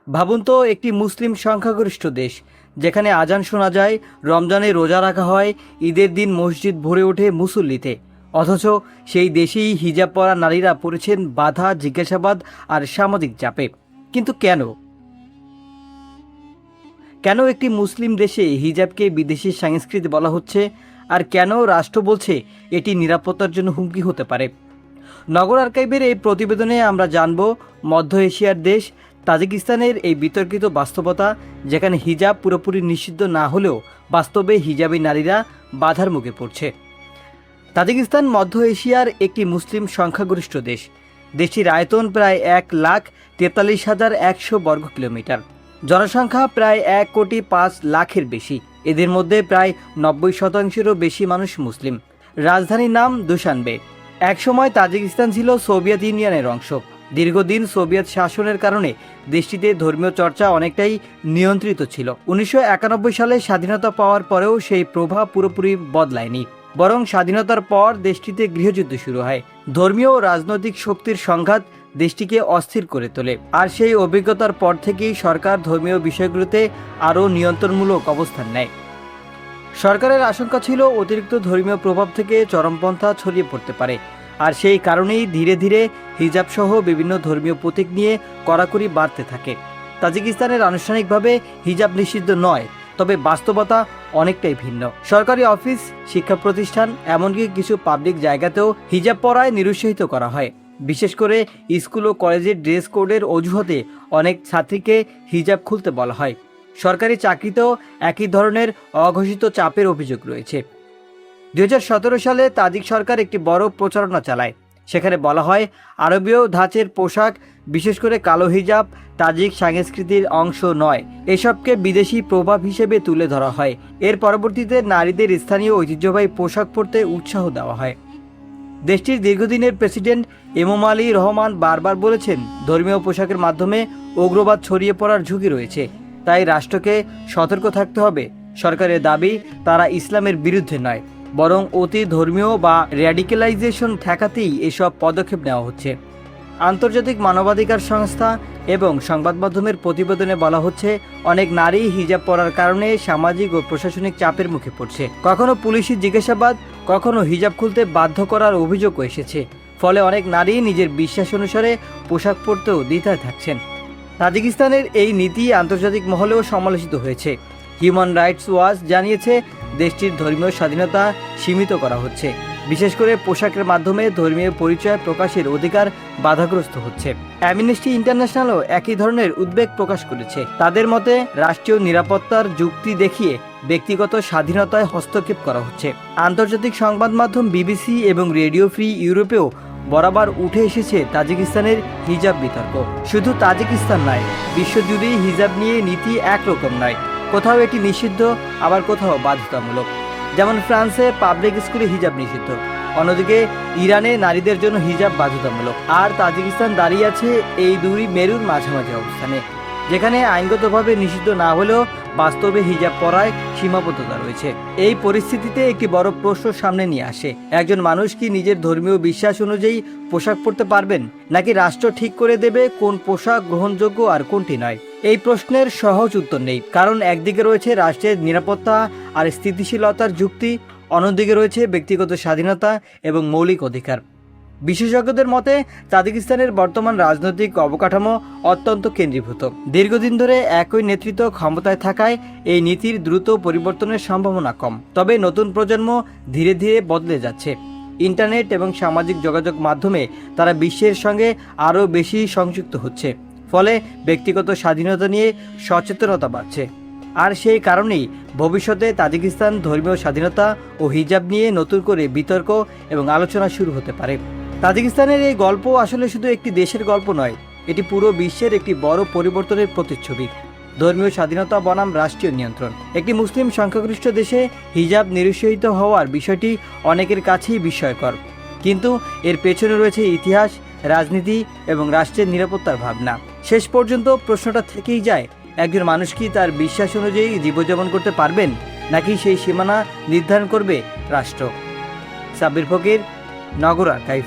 ভাবুন তো, একটি মুসলিম সংখ্যাগরিষ্ঠ দেশ যেখানে আজান শোনা যায়, রমজানে রোজা রাখা হয়, ঈদের দিন মসজিদ ভরে ওঠে মুসল্লিতে, অথচ সেই দেশেই হিজাব পরা নারীরা পড়েছেন বাধা, জিজ্ঞাসাবাদ আর সামাজিক চাপে। কিন্তু কেন কেন একটি মুসলিম দেশে হিজাবকে বিদেশি সংস্কৃতি বলা হচ্ছে, আর কেন রাষ্ট্র বলছে এটি নিরাপত্তার জন্য হুমকি হতে পারে? নগর আর্কাইভের এই প্রতিবেদনে আমরা জানব মধ্য এশিয়ার দেশ তাজিকিস্তানের এই বিতর্কিত বাস্তবতা, যেখানে হিজাব পুরোপুরি নিষিদ্ধ না হলেও বাস্তবে হিজাবী নারীরা বাধার মুখে পড়ছে। তাজিকিস্তান মধ্য এশিয়ার একটি মুসলিম সংখ্যাগরিষ্ঠ দেশ। দেশটির আয়তন প্রায় 1,43,100 বর্গ কিলোমিটার, জনসংখ্যা প্রায় 1,05,00,000-এর বেশি। এদের মধ্যে প্রায় 90%-এরও বেশি মানুষ মুসলিম। রাজধানীর নাম দুশানবে। একসময় তাজিকিস্তান ছিল সোভিয়েত ইউনিয়নের অংশ। দীর্ঘদিন সোভিয়েত শাসনের কারণে দেশটিতে ধর্মীয় চর্চা অনেকটাই নিয়ন্ত্রিত ছিল। 1991 সালে স্বাধীনতা পাওয়ার পরেও সেই প্রভাব পুরোপুরি বদলায়নি, বরং স্বাধীনতার পর দেশটিতে গৃহযুদ্ধ শুরু হয়। ধর্মীয় ও রাজনৈতিক শক্তির সংঘাত দেশটিকে অস্থির করে তোলে, আর সেই অভিজ্ঞতার পর থেকেই সরকার ধর্মীয় বিষয়গুলোতে আরও নিয়ন্ত্রণমূলক অবস্থান নেয়। সরকারের আশঙ্কা ছিল অতিরিক্ত ধর্মীয় প্রভাব থেকে চরমপন্থা ছড়িয়ে পড়তে পারে, আর সেই কারণেই ধীরে ধীরে হিজাব সহ বিভিন্ন ধর্মীয় প্রতীক নিয়ে কড়াকড়ি বাড়তে থাকে। তাজিকিস্তানের আনুষ্ঠানিকভাবে হিজাব নিষিদ্ধ নয়, তবে বাস্তবতা অনেকটাই ভিন্ন। সরকারি অফিস, শিক্ষা প্রতিষ্ঠান, এমনকি কিছু পাবলিক জায়গাতেও হিজাব পরায় নিরুৎসাহিত করা হয়। বিশেষ করে স্কুল ও কলেজের ড্রেস কোডের অজুহাতে অনেক ছাত্রীকে হিজাব খুলতে বলা হয়। সরকারি চাকরিতেও একই ধরনের অঘোষিত চাপের অভিযোগ রয়েছে। 2017 সালে তাজিক সরকার একটি বড় প্রচারণা চালায়। সেখানে বলা হয় আরবীয় ধাঁচের পোশাক, বিশেষ করে কালো হিজাব, তাজিক সংস্কৃতির অংশ নয়। এসবকে বিদেশি প্রভাব হিসেবে তুলে ধরা হয়। এর পরবর্তীতে নারীদের স্থানীয় ঐতিহ্যবাহী পোশাক পরতে উৎসাহ দেওয়া হয়। দেশটির দীর্ঘদিনের প্রেসিডেন্ট এমোমালি রহমান বারবার বলেছেন, ধর্মীয় পোশাকের মাধ্যমে উগ্রবাদ ছড়িয়ে পড়ার ঝুঁকি রয়েছে, তাই রাষ্ট্রকে সতর্ক থাকতে হবে। সরকারের দাবি, তারা ইসলামের বিরুদ্ধে নয়, বরং অতি ধর্মীয় বা র্যাডিক্যালাইজেশন ঠেকাতেই এসব পদক্ষেপ নেওয়া হচ্ছে। আন্তর্জাতিক মানবাধিকার সংস্থা এবং সংবাদ মাধ্যমের প্রতিবেদনে বলা হচ্ছে, অনেক নারী হিজাব পরার কারণে সামাজিক ও প্রশাসনিক চাপের মুখে পড়ছে। কখনো পুলিশি জিজ্ঞাসাবাদ, কখনো হিজাব খুলতে বাধ্য করার অভিযোগও এসেছে। ফলে অনেক নারী নিজের বিশ্বাস অনুসারে পোশাক পরতেও দ্বিধায় থাকছেন। তাজিকিস্তানের এই নীতি আন্তর্জাতিক মহলেও সমালোচিত হয়েছে। হিউম্যান রাইটস ওয়াচ জানিয়েছে, দেশটির ধর্মীয় স্বাধীনতা সীমিত করা হচ্ছে, বিশেষ করে পোশাকের মাধ্যমে ধর্মীয় পরিচয় প্রকাশের অধিকার বাধাগ্রস্ত হচ্ছে। অ্যামনেস্টি ইন্টারন্যাশনালও একই ধরনের উদ্বেগ প্রকাশ করেছে। তাদের মতে, রাষ্ট্রীয় নিরাপত্তার যুক্তি দেখিয়ে ব্যক্তিগত স্বাধীনতায় হস্তক্ষেপ করা হচ্ছে। আন্তর্জাতিক সংবাদ মাধ্যম বিবিসি এবং রেডিও ফ্রি ইউরোপেও বরাবর উঠে এসেছে তাজিকিস্তানের হিজাব বিতর্ক। শুধু তাজিকিস্তান নয়, বিশ্বজুড়েই হিজাব নিয়ে নীতি একরকম নয়। কোথাও এটি নিষিদ্ধ, আবার কোথাও বাধ্যতামূলক। যেমন ফ্রান্সে পাবলিক স্কুলে হিজাব নিষিদ্ধ, অন্যদিকে ইরানে নারীদের জন্য হিজাব বাধ্যতামূলক। আর তাজিকিস্তান দাঁড়িয়ে আছে এই দুই মেরুর মাঝামাঝি অবস্থানে, যেখানে আইনগতভাবে নিষিদ্ধ না হলেও বাস্তবে হিজাব পরায় সীমাবদ্ধতা রয়েছে। এই পরিস্থিতিতে একটি বড় প্রশ্ন সামনে নিয়ে আসে, একজন মানুষ কি নিজের ধর্মীয় বিশ্বাস অনুযায়ী পোশাক পরতে পারবেন, নাকি রাষ্ট্র ঠিক করে দেবে কোন পোশাক গ্রহণযোগ্য আর কোনটি নয়? এই প্রশ্নের সহজ উত্তর নেই, কারণ একদিকে রয়েছে রাষ্ট্রের নিরাপত্তা আর স্থিতিশীলতার যুক্তি, অন্যদিকে রয়েছে ব্যক্তিগত স্বাধীনতা এবং মৌলিক অধিকার। বিশেষজ্ঞদের মতে, তাজিকিস্তানের বর্তমান রাজনৈতিক অবকাঠামো অত্যন্ত কেন্দ্রীভূত। দীর্ঘদিন ধরে একই নেতৃত্ব ক্ষমতায় থাকায় এই নীতির দ্রুত পরিবর্তনের সম্ভাবনা কম। তবে নতুন প্রজন্ম ধীরে ধীরে বদলে যাচ্ছে। ইন্টারনেট এবং সামাজিক যোগাযোগ মাধ্যমে তারা বিশ্বের সঙ্গে আরও বেশি সংযুক্ত হচ্ছে। ফলে ব্যক্তিগত স্বাধীনতা নিয়ে সচেতনতা বাড়ছে। আর সেই কারণেই ভবিষ্যতে তাজিকিস্তান ধর্মীয় স্বাধীনতা ও হিজাব নিয়ে নতুন করে বিতর্ক এবং আলোচনা শুরু হতে পারে। তাজিকিস্তানের এই গল্প আসলে শুধু একটি দেশের গল্প নয়, এটি পুরো বিশ্বের একটি বড় পরিবর্তনের প্রতিচ্ছবি। ধর্মীয় স্বাধীনতা বনাম রাষ্ট্রীয় নিয়ন্ত্রণ। একটি মুসলিম সংখ্যাগরিষ্ঠ দেশে হিজাব নিরুৎসাহিত হওয়ার বিষয়টি অনেকের কাছেই বিস্ময়কর, কিন্তু এর পেছনে রয়েছে ইতিহাস, রাজনীতি এবং রাষ্ট্রের নিরাপত্তার ভাবনা। শেষ পর্যন্ত প্রশ্নটা থেকেই যায়, একজন মানুষ কি তার বিশ্বাস অনুযায়ী জীবনযাপন করতে পারবেন, নাকি সেই সীমানা নির্ধারণ করবে রাষ্ট্র? সাব্বির ফকির, নগর আর্কাইভ।